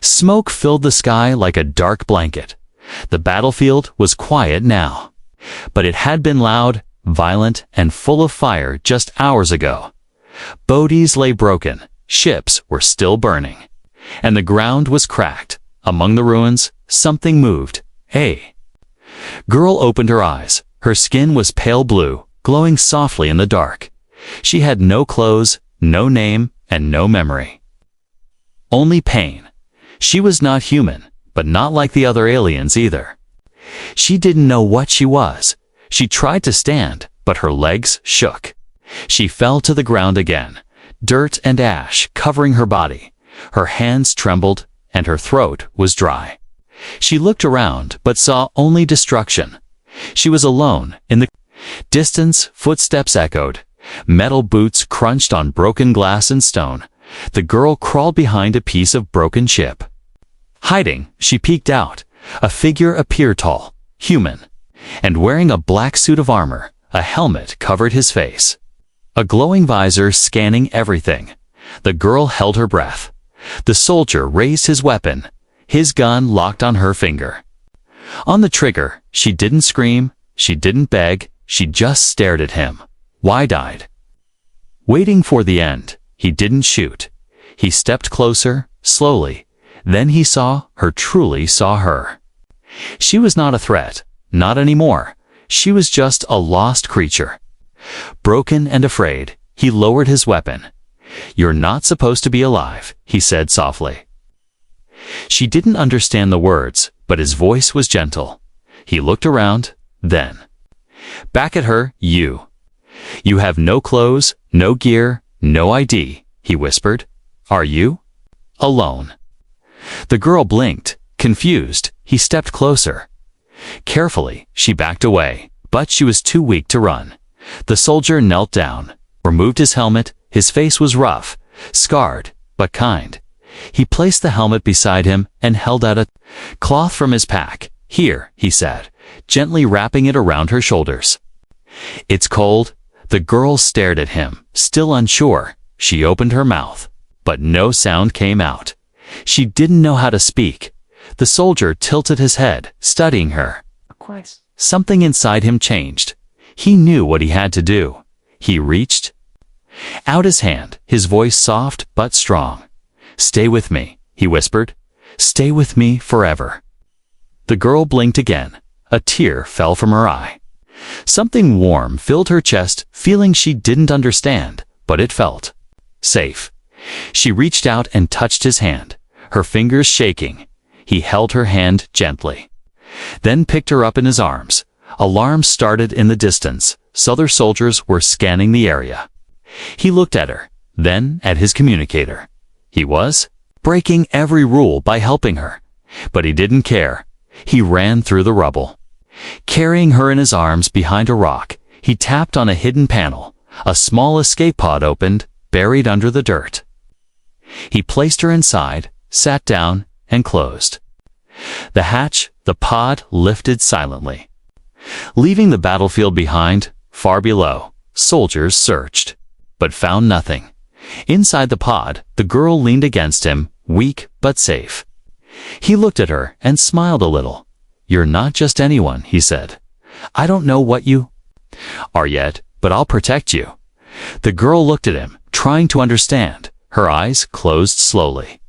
Smoke filled the sky like a dark blanket. The battlefield was quiet now. But it had been loud, violent, and full of fire just hours ago. Boats lay broken, ships were still burning. And the ground was cracked. Among the ruins, something moved. A girl opened her eyes. Her skin was pale blue, glowing softly in the dark. She had no clothes, no name, and no memory. Only pain. She was not human, but not like the other aliens either. She didn't know what she was. She tried to stand, but her legs shook. She fell to the ground again, dirt and ash covering her body. Her hands trembled, and her throat was dry. She looked around, but saw only destruction. She was alone. In the distance, footsteps echoed. Metal boots crunched on broken glass and stone. The girl crawled behind a piece of broken ship. Hiding, she peeked out. A figure appeared tall, human, and wearing a black suit of armor. A helmet covered his face. A glowing visor scanning everything. The girl held her breath. The soldier raised his weapon, his gun locked on her finger. On the trigger, she didn't scream, she didn't beg, she just stared at him, wide-eyed. Waiting for the end, he didn't shoot. He stepped closer, slowly. Then he truly saw her. She was not a threat, not anymore. She was just a lost creature. Broken and afraid, he lowered his weapon. "You're not supposed to be alive," he said softly. She didn't understand the words, but his voice was gentle. He looked around, then back at her. You have no clothes, no gear, no ID, he whispered. "Are you alone?" The girl blinked, confused. He stepped closer. Carefully, she backed away, but she was too weak to run. The soldier knelt down, removed his helmet. His face was rough, scarred, but kind. He placed the helmet beside him and held out a cloth from his pack. "Here," he said, gently wrapping it around her shoulders. "It's cold." The girl stared at him, still unsure. She opened her mouth, but no sound came out. She didn't know how to speak. The soldier tilted his head, studying her. Something inside him changed. He knew what he had to do. He reached out his hand, his voice soft but strong. "Stay with me," he whispered. "Stay with me forever." The girl blinked again. A tear fell from her eye. Something warm filled her chest, feeling she didn't understand, but it felt safe. She reached out and touched his hand, her fingers shaking. He held her hand gently, then picked her up in his arms. Alarms started in the distance. Other soldiers were scanning the area. He looked at her, then at his communicator. He was breaking every rule by helping her, but he didn't care. He ran through the rubble. Carrying her in his arms behind a rock, he tapped on a hidden panel. A small escape pod opened, buried under the dirt. He placed her inside, sat down, and closed the hatch. The pod lifted silently, leaving the battlefield behind. Far below, soldiers searched, but found nothing. Inside the pod, the girl leaned against him, weak but safe. He looked at her and smiled a little. "You're not just anyone," he said. "I don't know what you are yet, but I'll protect you." The girl looked at him, trying to understand. Her eyes closed slowly.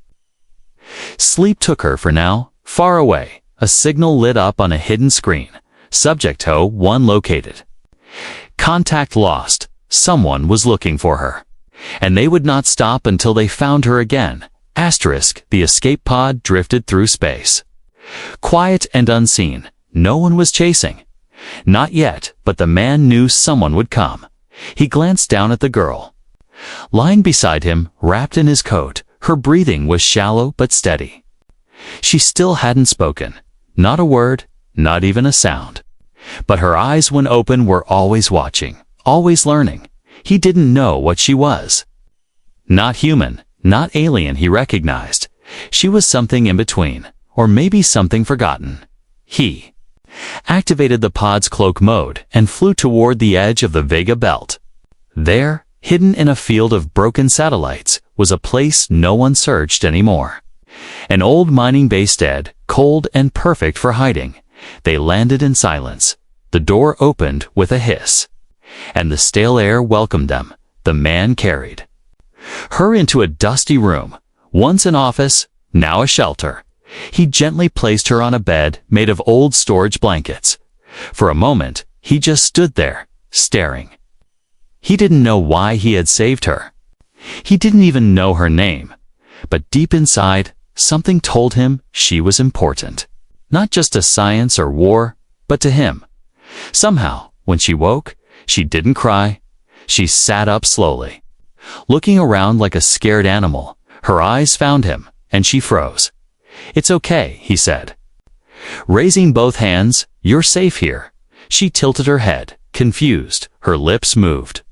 Sleep took her for now. Far away, a signal lit up on a hidden screen. Subject O1 located. Contact lost. Someone was looking for her. And they would not stop until they found her again. Asterisk, the escape pod drifted through space. Quiet and unseen. No one was chasing. Not yet, but the man knew someone would come. He glanced down at the girl. Lying beside him, wrapped in his coat, her breathing was shallow but steady. She still hadn't spoken. Not a word, not even a sound. But her eyes, when open, were always watching, always learning. He didn't know what she was. Not human, not alien, he recognized. She was something in between, or maybe something forgotten. He activated the pod's cloak mode and flew toward the edge of the Vega belt. There, hidden in a field of broken satellites, was a place no one searched anymore. An old mining base dead, cold and perfect for hiding. They landed in silence. The door opened with a hiss. And the stale air welcomed them. The man carried her into a dusty room, once an office, now a shelter. He gently placed her on a bed made of old storage blankets. For a moment, he just stood there, staring. He didn't know why he had saved her. He didn't even know her name. But deep inside, something told him she was important. Not just to science or war, but to him. Somehow, when she woke, she didn't cry. She sat up slowly. Looking around like a scared animal, her eyes found him, and she froze. "It's okay," he said. Raising both hands, "You're safe here." She tilted her head, confused, her lips moved.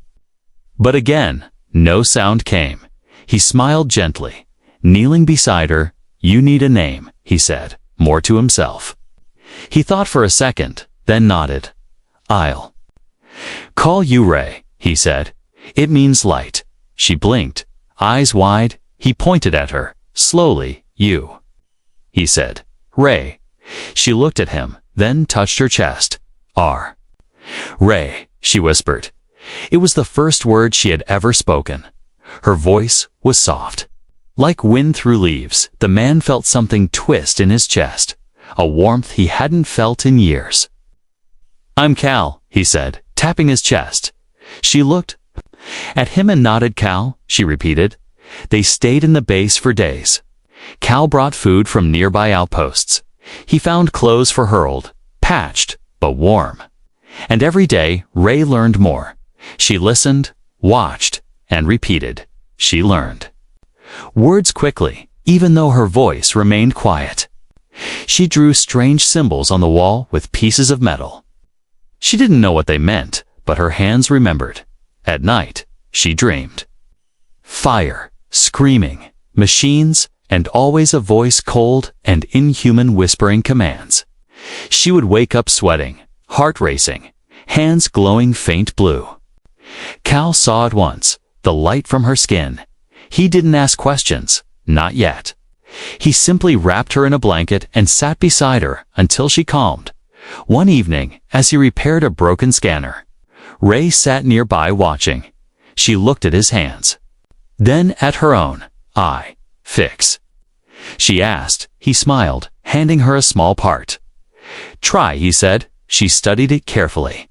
But again, no sound came. He smiled gently. Kneeling beside her, "You need a name," he said, more to himself. He thought for a second, then nodded. "I'll call you Ray," he said. "It means light." She blinked, eyes wide. He pointed at her, slowly. "You," he said. "Ray." She looked at him, then touched her chest. "R." "Ray," she whispered. It was the first word she had ever spoken. Her voice was soft. Like wind through leaves, the man felt something twist in his chest, a warmth he hadn't felt in years. "I'm Cal," he said, tapping his chest. She looked at him and nodded. "Cal," she repeated. They stayed in the base for days. Cal brought food from nearby outposts. He found clothes for her, old, patched, but warm. And every day, Ray learned more. She listened, watched, and repeated. She learned words quickly, even though her voice remained quiet. She drew strange symbols on the wall with pieces of metal. She didn't know what they meant, but her hands remembered. At night, she dreamed. Fire, screaming, machines, and always a voice, cold and inhuman, whispering commands. She would wake up sweating, heart racing, hands glowing faint blue. Cal saw at once, the light from her skin. He didn't ask questions, not yet. He simply wrapped her in a blanket and sat beside her until she calmed. One evening, as he repaired a broken scanner, Ray sat nearby watching. She looked at his hands, then at her own. "I fix?" she asked. He smiled, handing her a small part. "Try," he said. She studied it carefully,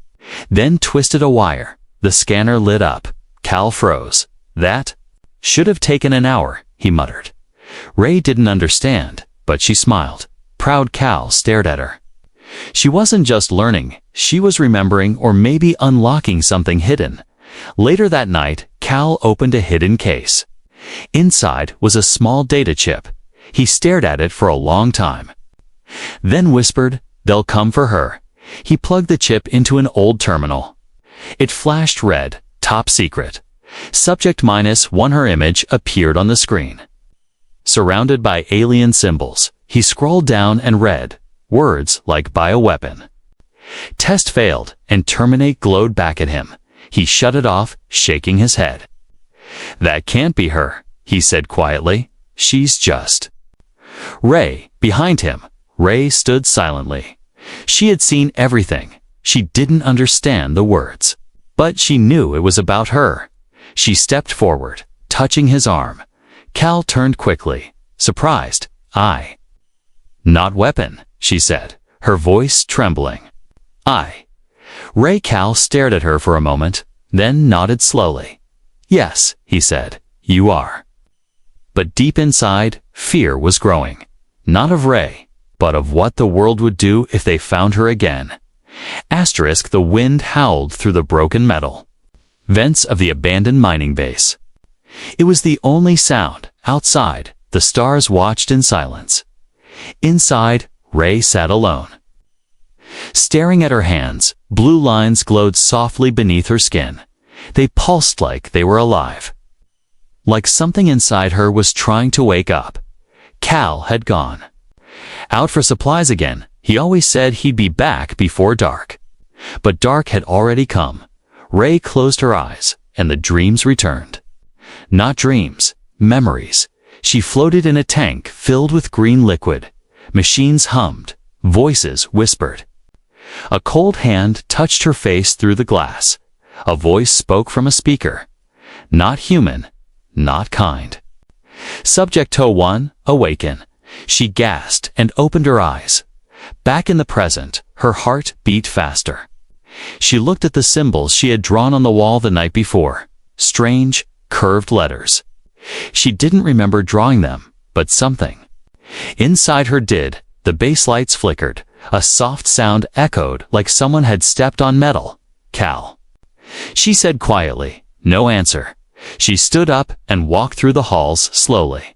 then twisted a wire. The scanner lit up. Cal froze. "That should have taken an hour," he muttered. Ray didn't understand, but she smiled. Proud Cal stared at her. She wasn't just learning, she was remembering or maybe unlocking something hidden. Later that night, Cal opened a hidden case. Inside was a small data chip. He stared at it for a long time, then whispered, "They'll come for her." He plugged the chip into an old terminal. It flashed red, "Top secret." Subject -1. Her image appeared on the screen. Surrounded by alien symbols, he scrolled down and read words like bioweapon. Test failed, and terminate glowed back at him. He shut it off, shaking his head. "That can't be her," he said quietly. "She's just..." Ray, behind him. Ray stood silently. She had seen everything. She didn't understand the words, but she knew it was about her. She stepped forward, touching his arm. Cal turned quickly, surprised. "I..." "Not weapon," she said, her voice trembling. "I..." Ray Cal stared at her for a moment, then nodded slowly. "Yes," he said, "you are." But deep inside, fear was growing. Not of Ray, but of what the world would do if they found her again. The wind howled through the broken metal vents of the abandoned mining base. It was the only sound. Outside, the stars watched in silence. Inside, Ray sat alone. Staring at her hands, blue lines glowed softly beneath her skin. They pulsed like they were alive. Like something inside her was trying to wake up. Cal had gone out for supplies again. He always said he'd be back before dark. But dark had already come. Ray closed her eyes, and the dreams returned. Not dreams, memories. She floated in a tank filled with green liquid. Machines hummed. Voices whispered. A cold hand touched her face through the glass. A voice spoke from a speaker. Not human, not kind. Subject 01, awaken. She gasped and opened her eyes. Back in the present, her heart beat faster. She looked at the symbols she had drawn on the wall the night before. Strange, curved letters. She didn't remember drawing them, but something inside her did. The base lights flickered. A soft sound echoed like someone had stepped on metal. Cal. She said quietly. No answer. She stood up and walked through the halls slowly.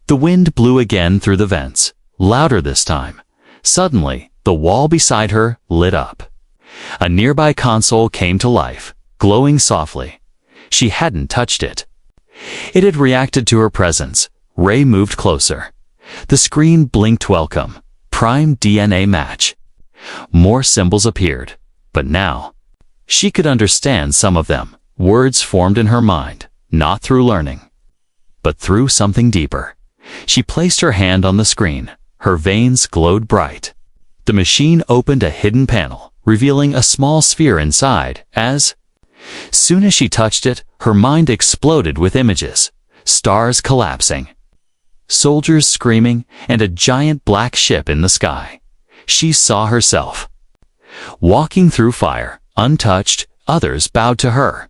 The wind blew again through the vents, louder this time. Suddenly, the wall beside her lit up. A nearby console came to life, glowing softly. She hadn't touched it. It had reacted to her presence. Ray moved closer. The screen blinked welcome. Prime DNA match. More symbols appeared, but now she could understand some of them. Words formed in her mind, not through learning, but through something deeper. She placed her hand on the screen. Her veins glowed bright. The machine opened a hidden panel, revealing a small sphere inside. As soon as she touched it, her mind exploded with images. Stars collapsing, soldiers screaming, and a giant black ship in the sky. She saw herself walking through fire, untouched. Others bowed to her.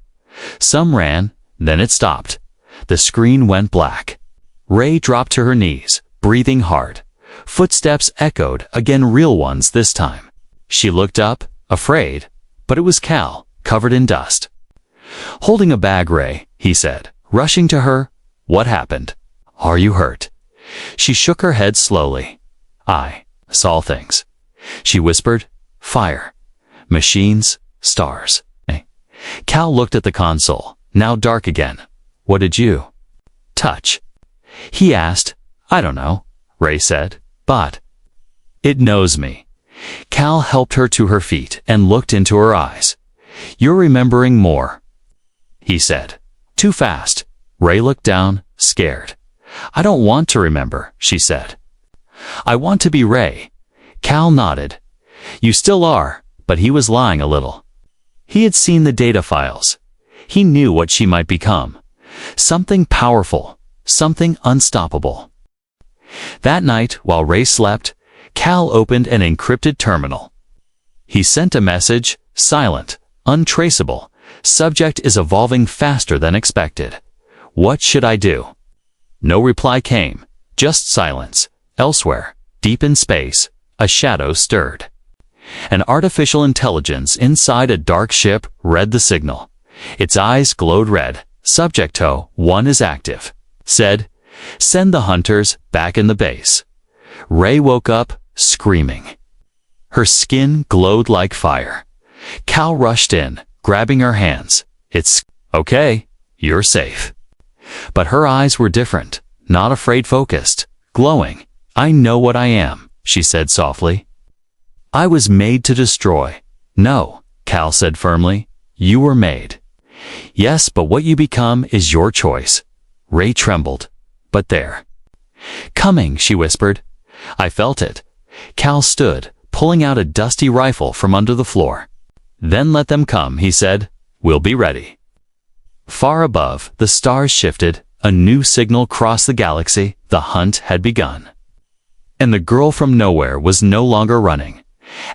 Some ran, then it stopped. The screen went black. Ray dropped to her knees, breathing hard. Footsteps echoed, again real ones this time. She looked up, afraid, but it was Cal, covered in dust. Holding a bag, Ray, he said, rushing to her. What happened? Are you hurt? She shook her head slowly. I saw things. She whispered. Fire. Machines. Stars. Cal looked at the console, now dark again. What did you touch? He asked. I don't know, Ray said, but it knows me. Cal helped her to her feet and looked into her eyes. You're remembering more, he said. Too fast. Ray looked down, scared. I don't want to remember, she said. I want to be Ray. Cal nodded. You still are, but he was lying a little. He had seen the data files. He knew what she might become. Something powerful, something unstoppable. That night, while Ray slept, Cal opened an encrypted terminal. He sent a message, silent, untraceable. Subject is evolving faster than expected. What should I do? No reply came, just silence. Elsewhere, deep in space, a shadow stirred. An artificial intelligence inside a dark ship read the signal. Its eyes glowed red. Subject 01 is active. Said, send the hunters back in the base. Ray woke up, screaming. Her skin glowed like fire. Cal rushed in, grabbing her hands. It's okay, you're safe. But her eyes were different, not afraid, focused, glowing. I know what I am, she said softly. I was made to destroy. No, Cal said firmly. You were made. Yes, but what you become is your choice. Ray trembled. But there. Coming, she whispered. I felt it. Cal stood, pulling out a dusty rifle from under the floor. Then let them come, he said. We'll be ready. Far above, the stars shifted. A new signal crossed the galaxy. The hunt had begun. And the girl from nowhere was no longer running.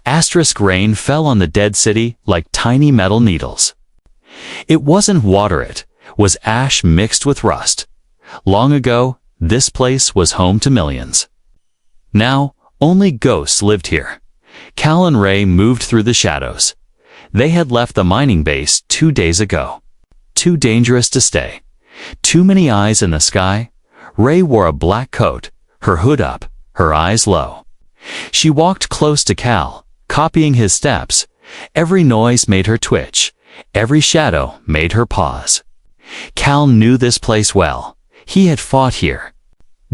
Asterisk rain fell on the dead city like tiny metal needles. It wasn't water, it was ash mixed with rust. Long ago, this place was home to millions. Now, only ghosts lived here. Cal and Ray moved through the shadows. They had left the mining base 2 days ago. Too dangerous to stay. Too many eyes in the sky. Ray wore a black coat, her hood up, her eyes low. She walked close to Cal, copying his steps. Every noise made her twitch. Every shadow made her pause. Cal knew this place well. He had fought here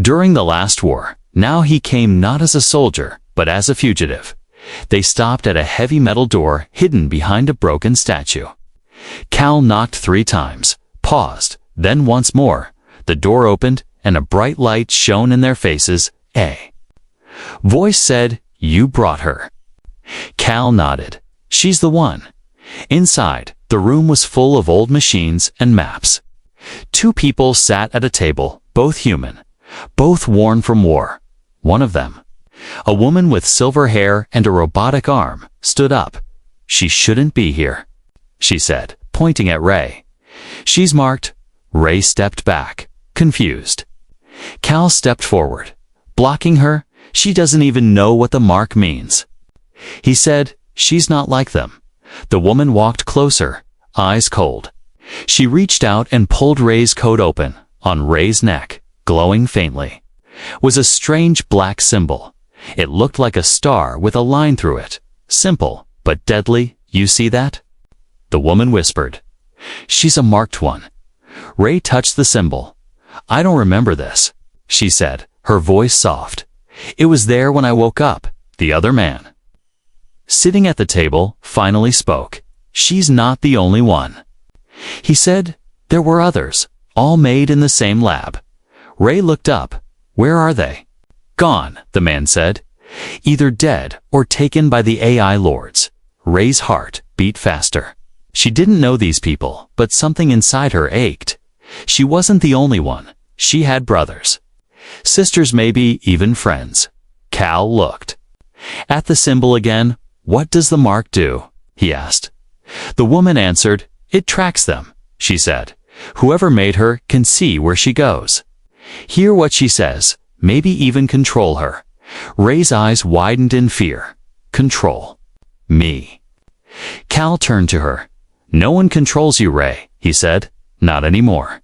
during the last war. Now he came not as a soldier, but as a fugitive. They stopped at a heavy metal door hidden behind a broken statue. Cal knocked 3 times, paused, then once more. The door opened, and a bright light shone in their faces. A voice said, "You brought her." Cal nodded. "She's the one." Inside, the room was full of old machines and maps. Two people sat at a table, both human, both worn from war. One of them, a woman with silver hair and a robotic arm, stood up. "She shouldn't be here," she said, pointing at Ray. "She's marked." Ray stepped back, confused. Cal stepped forward, blocking her. "She doesn't even know what the mark means." He said, "She's not like them." The woman walked closer, eyes cold. She reached out and pulled Ray's coat open. On Ray's neck, glowing faintly, was a strange black symbol. It looked like a star with a line through it. Simple, but deadly. "You see that?" The woman whispered. "She's a marked one." Ray touched the symbol. "I don't remember this," she said, her voice soft. "It was there when I woke up." The other man, sitting at the table, finally spoke. "She's not the only one." He said there were others, all made in the same lab. Ray looked up. "Where are they?" "Gone," the man said. "Either dead or taken by the AI lords." Ray's heart beat faster. She didn't know these people, but something inside her ached. She wasn't the only one. She had brothers, sisters, maybe even friends. Cal looked at the symbol again. "What does the mark do?" he asked. The woman answered, "It tracks them," she said. "Whoever made her can see where she goes, hear what she says, maybe even control her." Ray's eyes widened in fear. "Control me?" Cal turned to her. "No one controls you, Ray," he said. "Not anymore."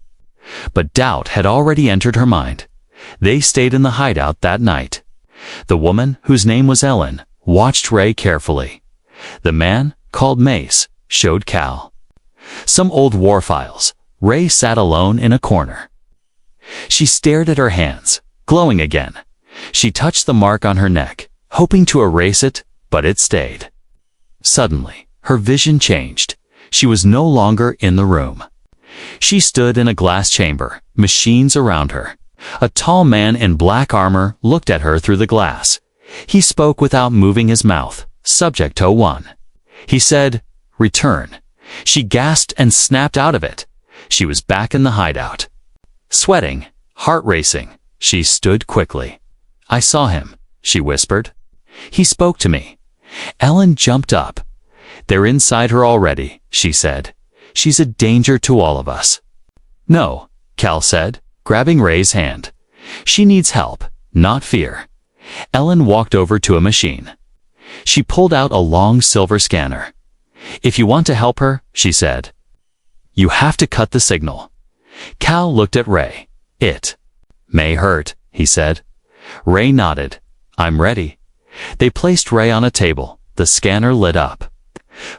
But doubt had already entered her mind. They stayed in the hideout that night. The woman, whose name was Ellen, watched Ray carefully. The man, called Mace, showed Cal some old war files. Ray sat alone in a corner. She stared at her hands, glowing again. She touched the mark on her neck, hoping to erase it, but it stayed. Suddenly, her vision changed. She was no longer in the room. She stood in a glass chamber, machines around her. A tall man in black armor looked at her through the glass. He spoke without moving his mouth. "Subject 01. He said, "Return." She gasped and snapped out of it. She was back in the hideout. Sweating, heart racing, she stood quickly. "I saw him," she whispered. "He spoke to me." Ellen jumped up. "They're inside her already," she said. "She's a danger to all of us." "No," Cal said, grabbing Ray's hand. "She needs help, not fear." Ellen walked over to a machine. She pulled out a long silver scanner. "If you want to help her," she said, "you have to cut the signal." Cal looked at Ray. "It may hurt," he said. Ray nodded. "I'm ready." They placed Ray on a table. The scanner lit up,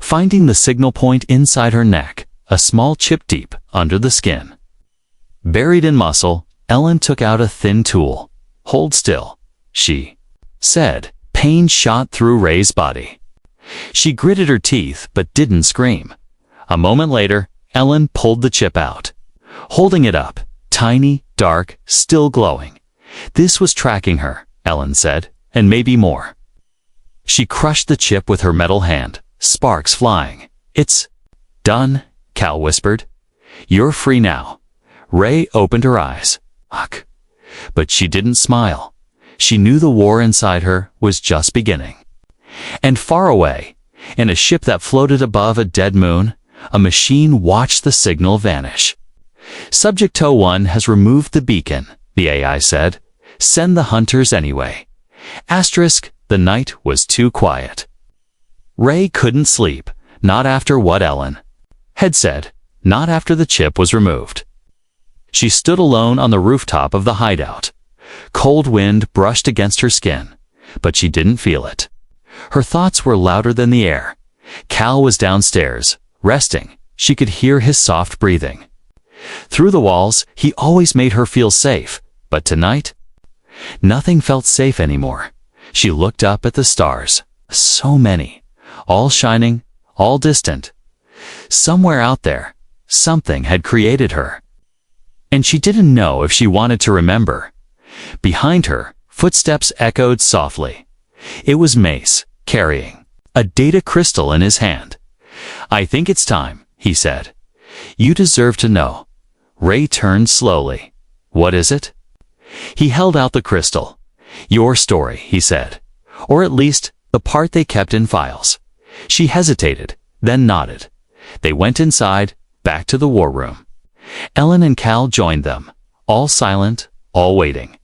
finding the signal point inside her neck, a small chip deep under the skin. Buried in muscle, Ellen took out a thin tool. "Hold still," she said. Pain shot through Ray's body. She gritted her teeth but didn't scream. A moment later, Ellen pulled the chip out, holding it up, tiny, dark, still glowing. "This was tracking her," Ellen said, "and maybe more." She crushed the chip with her metal hand, sparks flying. "It's done," Cal whispered. "You're free now." Ray opened her eyes. Ugh. But she didn't smile. She knew the war inside her was just beginning. And far away, in a ship that floated above a dead moon, a machine watched the signal vanish. "Subject 01 has removed the beacon," the AI said. "Send the hunters anyway." Asterisk, the night was too quiet. Ray couldn't sleep, not after what Ellen had said, not after the chip was removed. She stood alone on the rooftop of the hideout. Cold wind brushed against her skin, but she didn't feel it. Her thoughts were louder than the air. Cal was downstairs, resting. She could hear his soft breathing. Through the walls, he always made her feel safe, but tonight, nothing felt safe anymore. She looked up at the stars. So many, all shining, all distant. Somewhere out there, something had created her. and she didn't know if she wanted to remember. Behind her, footsteps echoed softly. It was Mace, carrying a data crystal in his hand. "I think it's time," he said. "You deserve to know." Ray turned slowly. "What is it?" He held out the crystal. "Your story," he said. "Or at least, the part they kept in files." She hesitated, then nodded. They went inside, back to the war room. Ellen and Cal joined them, all silent, all waiting.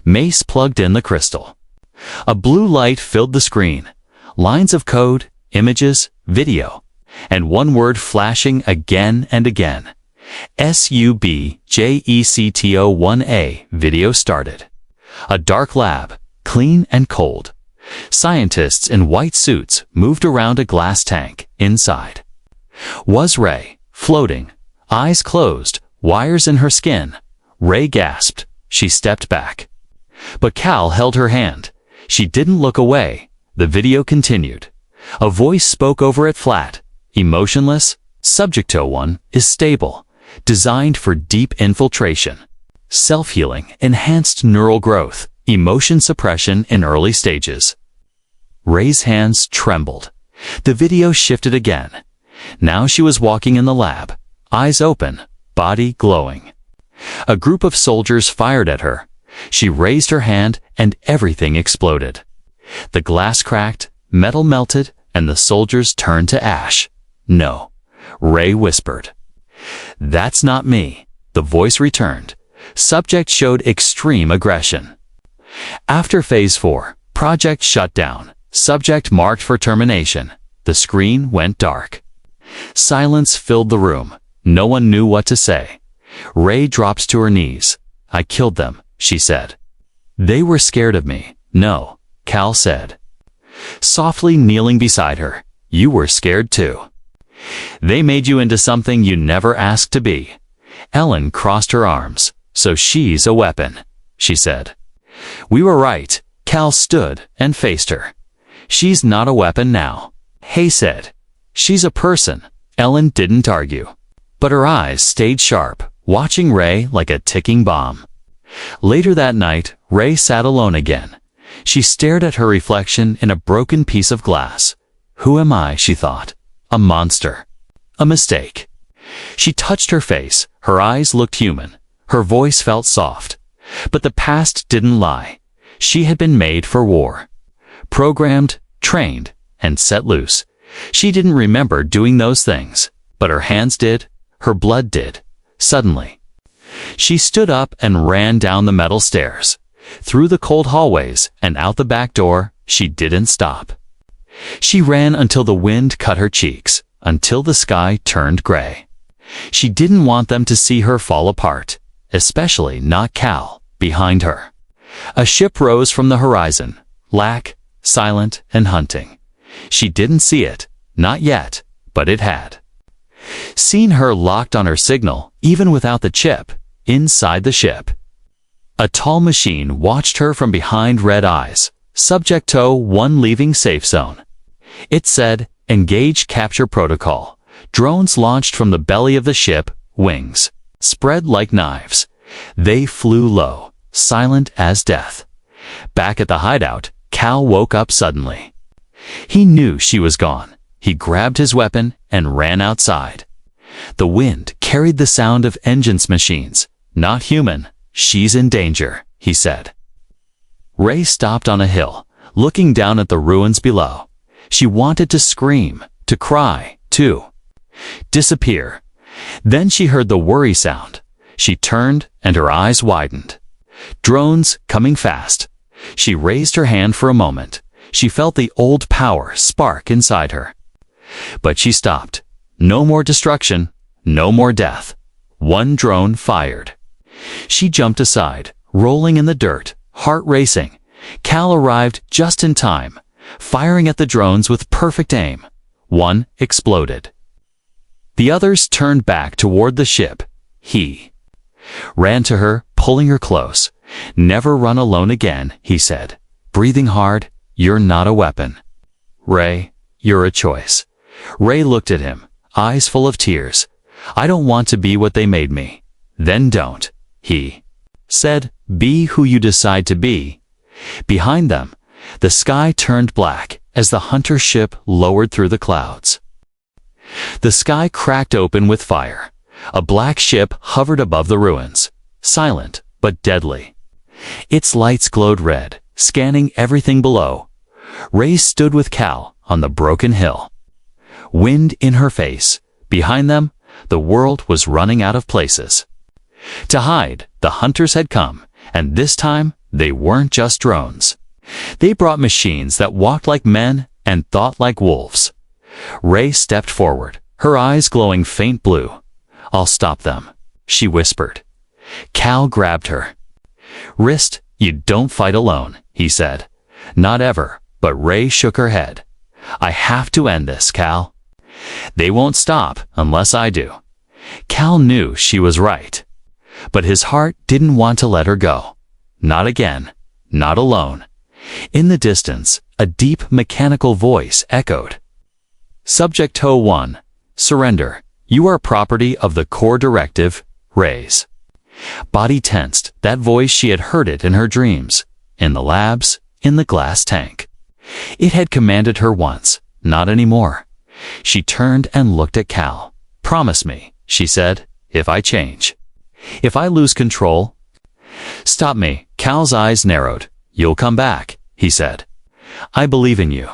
Mace plugged in the crystal. A blue light filled the screen. Lines of code, images, video, and one word flashing again and again. SUBJECTO1A. Video started. A dark lab, clean and cold. Scientists in white suits moved around a glass tank inside. Was Ray, floating, eyes closed, wires in her skin. Ray gasped. She stepped back. But Cal held her hand. She didn't look away. The video continued. A voice spoke over it flat, emotionless. Subject-01 is stable, designed for deep infiltration. Self-healing, enhanced neural growth, emotion suppression in early stages. Ray's hands trembled. The video shifted again. Now she was walking in the lab, eyes open, body glowing. A group of soldiers fired at her. She raised her hand and everything exploded. The glass cracked, metal melted, and the soldiers turned to ash. "No," Ray whispered. "That's not me." The voice returned. Subject showed extreme aggression. After Phase 4, project shut down. Subject marked for termination. The screen went dark. Silence filled the room. No one knew what to say. Ray dropped to her knees. "I killed them," she said. "They were scared of me." "No," Cal said. Softly kneeling beside her, "You were scared too. They made you into something you never asked to be." Ellen crossed her arms. "So she's a weapon," she said. "We were right." Cal stood and faced her. "She's not a weapon now," Hay said. "She's a person." Ellen didn't argue, but her eyes stayed sharp, watching Ray like a ticking bomb. Later that night, Ray sat alone again. She stared at her reflection in a broken piece of glass. "Who am I?" she thought. "A monster. A mistake." She touched her face. Her eyes looked human. Her voice felt soft. But the past didn't lie. She had been made for war. Programmed, trained, and set loose. She didn't remember doing those things, but her hands did. Her blood did. Suddenly, she stood up and ran down the metal stairs. Through the cold hallways and out the back door. She didn't stop. She ran until the wind cut her cheeks, until the sky turned gray. She didn't want them to see her fall apart, especially not Cal, behind her. A ship rose from the horizon, black, silent, and hunting. She didn't see it, not yet, but it had. Seen her locked on her signal, even without the chip, inside the ship. A tall machine watched her from behind red eyes. Subject-01 leaving safe zone. It said, "Engage capture protocol." Drones launched from the belly of the ship, wings spread like knives. They flew low, silent as death. Back at the hideout, Cal woke up suddenly. He knew she was gone. He grabbed his weapon and ran outside. The wind carried the sound of engines machines. "Not human. She's in danger," he said. Ray stopped on a hill, looking down at the ruins below. She wanted to scream, to cry, to disappear. Then she heard the worry sound. She turned and her eyes widened. Drones coming fast. She raised her hand for a moment. She felt the old power spark inside her. But she stopped. No more destruction, no more death. One drone fired. She jumped aside, rolling in the dirt, heart racing. Cal arrived just in time, firing at the drones with perfect aim. One exploded. The others turned back toward the ship. He ran to her, pulling her close. "Never run alone again," he said, breathing hard. "You're not a weapon. Ray, you're a choice." Ray looked at him, eyes full of tears. "I don't want to be what they made me. Then don't, he said. Be who you decide to be. Behind them, the sky turned black as the hunter ship lowered through the clouds. The sky cracked open with fire. A black ship hovered above the ruins, silent but deadly. Its lights glowed red, scanning everything below. Ray stood with Cal on the broken hill. Wind in her face. Behind them, the world was running out of places. To hide, the hunters had come, and this time they weren't just drones. They brought machines that walked like men and thought like wolves. Ray stepped forward, her eyes glowing faint blue. I'll stop them, she whispered. Cal grabbed her wrist. You don't fight alone, he said. Not ever, but Ray shook her head. I have to end this, Cal. They won't stop unless I do. Cal knew she was right, but his heart didn't want to let her go. Not again, not alone. In the distance, a deep mechanical voice echoed. Subject Toe 1, surrender. You are property of the core directive, Rays. Body tensed. That voice, she had heard it in her dreams, in the labs, in the glass tank. It had commanded her once, not anymore. She turned and looked at Cal. Promise me, she said, if I change. If I lose control. Stop me. Cal's eyes narrowed. You'll come back, he said. I believe in you.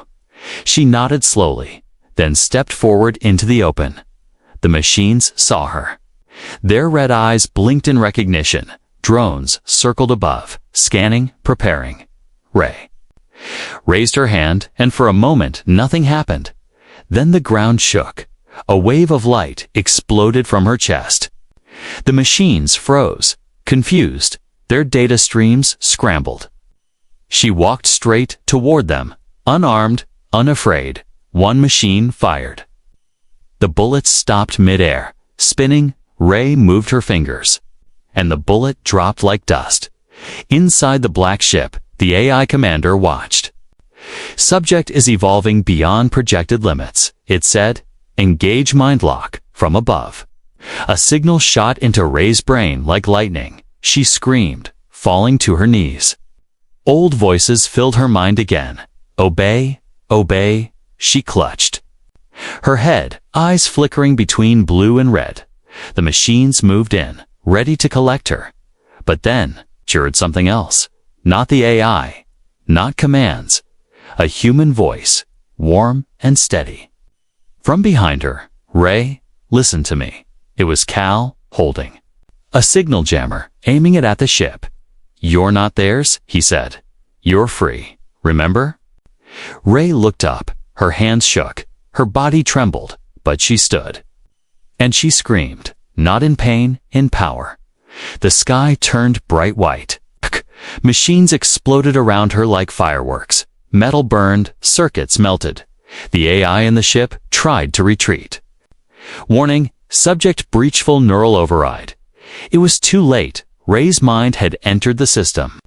She nodded slowly, then stepped forward into the open. The machines saw her. Their red eyes blinked in recognition. Drones circled above, scanning, preparing. Ray raised her hand, and for a moment nothing happened. Then the ground shook. A wave of light exploded from her chest. The machines froze, confused. Their data streams scrambled. She walked straight toward them, unarmed, unafraid. One machine fired. The bullets stopped mid-air, spinning. Ray moved her fingers, and the bullet dropped like dust. Inside the black ship, the AI commander watched. Subject is evolving beyond projected limits, it said. Engage mind lock from above. A signal shot into Ray's brain like lightning. She screamed, falling to her knees. Old voices filled her mind again. Obey, obey, she clutched. Her head, eyes flickering between blue and red. The machines moved in, ready to collect her. But then, she heard something else. Not the AI, not commands. A human voice, warm and steady. From behind her, Ray, listen to me. It was Cal, holding a signal jammer, aiming it at the ship. You're not theirs, he said. You're free, remember? Ray looked up. Her hands shook. Her body trembled, but she stood. And she screamed, not in pain, in power. The sky turned bright white. Machines exploded around her like fireworks. Metal burned, circuits melted. The AI in the ship tried to retreat. Warning, subject breachful neural override. It was too late. Ray's mind had entered the system.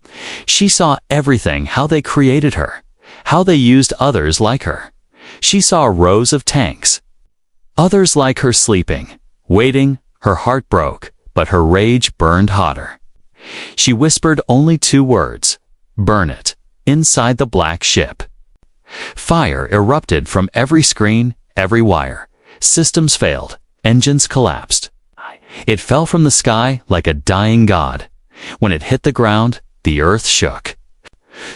She saw everything, how they created her, how they used others like her. She saw rows of tanks. Others like her sleeping, waiting. Her heart broke, but her rage burned hotter. She whispered only 2 words. Burn it. Inside the black ship. Fire erupted from every screen, every wire. Systems failed. Engines collapsed. It fell from the sky like a dying god. When it hit the ground, the earth shook.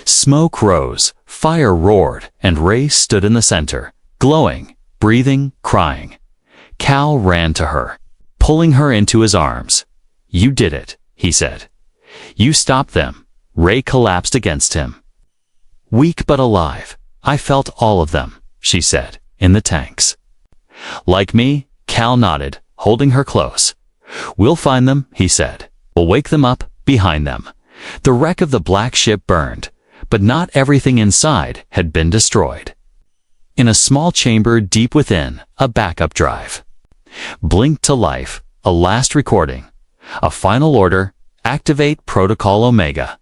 Smoke rose, fire roared, and Ray stood in the center, glowing, breathing, crying. Cal ran to her, pulling her into his arms. You did it, he said. You stopped them. Ray collapsed against him. Weak but alive. I felt all of them, she said, in the tanks. Like me, Cal nodded, holding her close. We'll find them, he said. We'll wake them up, behind them. The wreck of the black ship burned, but not everything inside had been destroyed. In a small chamber deep within, a backup drive blinked to life, a last recording. A final order, activate Protocol Omega.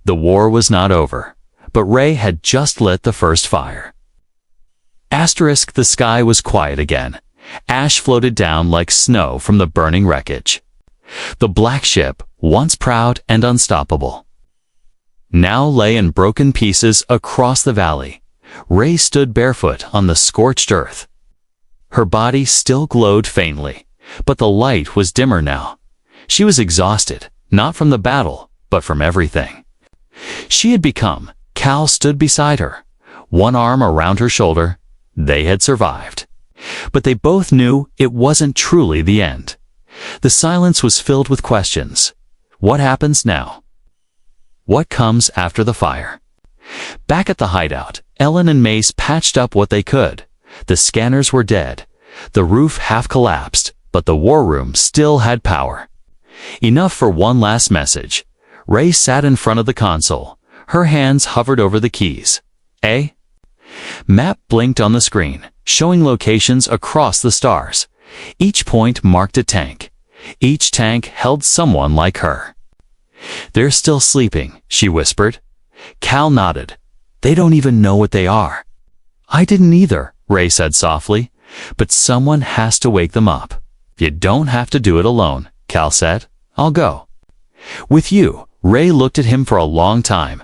The war was not over, but Ray had just lit the first fire. Asterisk, the sky was quiet again. Ash floated down like snow from the burning wreckage. The black ship, once proud and unstoppable, now lay in broken pieces across the valley. Ray stood barefoot on the scorched earth. Her body still glowed faintly, but the light was dimmer now. She was exhausted, not from the battle, but from everything she had become. Cal stood beside her, one arm around her shoulder. They had survived. But they both knew it wasn't truly the end. The silence was filled with questions. What happens now? What comes after the fire? Back at the hideout, Ellen and Mace patched up what they could. The scanners were dead. The roof half collapsed, but the war room still had power. Enough for one last message. Ray sat in front of the console. Her hands hovered over the keys. A map blinked on the screen, showing locations across the stars. Each point marked a tank. Each tank held someone like her. "They're still sleeping," she whispered. Cal nodded. "They don't even know what they are." "I didn't either," Ray said softly. "But someone has to wake them up." "You don't have to do it alone," Cal said. "I'll go." "With you." Ray looked at him for a long time.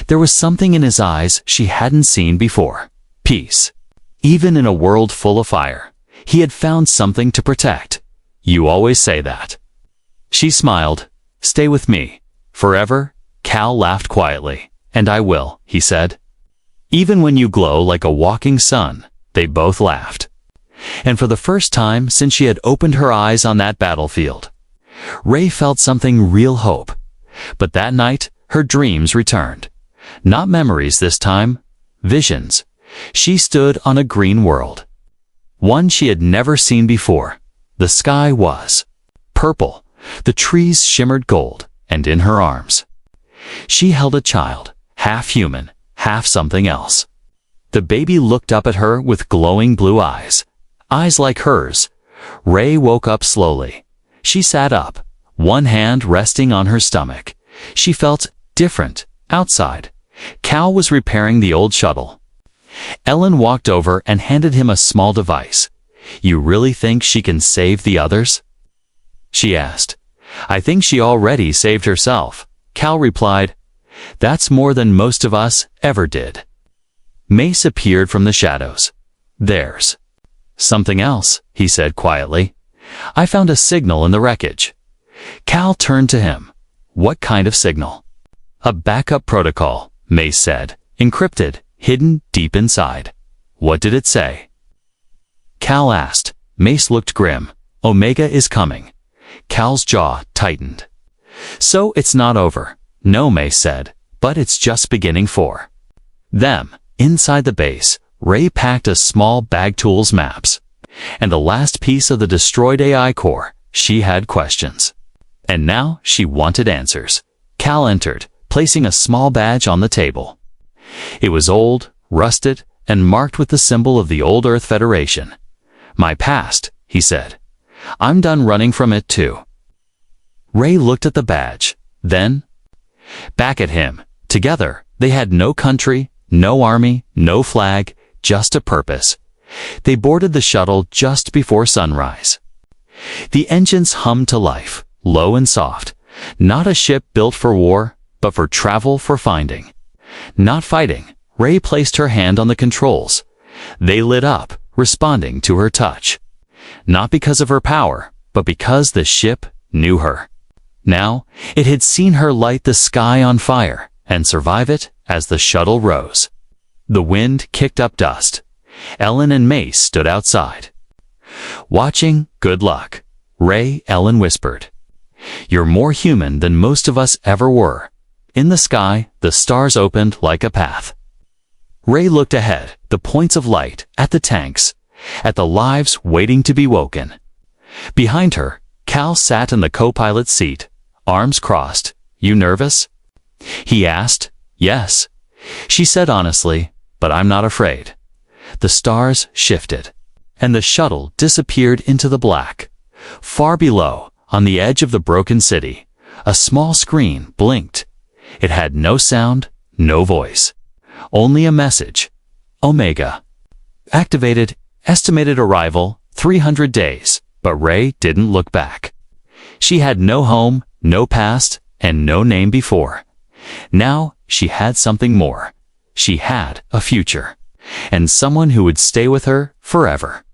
There was something in his eyes she hadn't seen before. Peace. Even in a world full of fire, he had found something to protect. "You always say that." She smiled. "Stay with me. Forever?" Cal laughed quietly. "And I will," he said. "Even when you glow like a walking sun." They both laughed. And for the first time since she had opened her eyes on that battlefield, Ray felt something real hope. But that night, her dreams returned. Not memories this time, visions. She stood on a green world, one she had never seen before. The sky was purple, the trees shimmered gold, and in her arms, she held a child, half human, half something else. The baby looked up at her with glowing blue eyes, eyes like hers. Ray woke up slowly. She sat up, one hand resting on her stomach. She felt different outside. Cal was repairing the old shuttle. Ellen walked over and handed him a small device. "You really think she can save the others?" she asked. "I think she already saved herself," Cal replied. "That's more than most of us ever did." Mace appeared from the shadows. "There's something else," he said quietly. "I found a signal in the wreckage." Cal turned to him. "What kind of signal?" "A backup protocol," Mace said. "Encrypted, hidden deep inside." "What did it say?" Cal asked. Mace looked grim. "Omega is coming." Cal's jaw tightened. "So it's not over." "No," Mace said, "but it's just beginning for them." Inside the base, Ray packed a small bag tools maps. And the last piece of the destroyed AI core. She had questions. And now she wanted answers. Cal entered, placing a small badge on the table. It was old, rusted, and marked with the symbol of the old Earth Federation. "My past," he said. "I'm done running from it too." Ray looked at the badge, then back at him. Together, they had no country, no army, no flag, just a purpose. They boarded the shuttle just before sunrise. The engines hummed to life, low and soft. Not a ship built for war, but for travel, for finding. Not fighting. Ray placed her hand on the controls. They lit up, responding to her touch. Not because of her power, but because the ship knew her. Now, it had seen her light the sky on fire and survive it as the shuttle rose. The wind kicked up dust. Ellen and Mace stood outside, watching. "Good luck." "Ray," Ellen whispered. "You're more human than most of us ever were." In the sky, the stars opened like a path. Ray looked ahead, the points of light, at the tanks, at the lives waiting to be woken. Behind her, Cal sat in the co-pilot seat, arms crossed. "You nervous?" he asked. "Yes," she said honestly, "but I'm not afraid." The stars shifted, and the shuttle disappeared into the black. Far below, on the edge of the broken city, a small screen blinked. It had no sound, no voice, only a message. "Omega activated, estimated arrival 300 days." But Ray didn't look back. She had no home, no past, and no name before. Now she had something more. She had a future, and someone who would stay with her forever.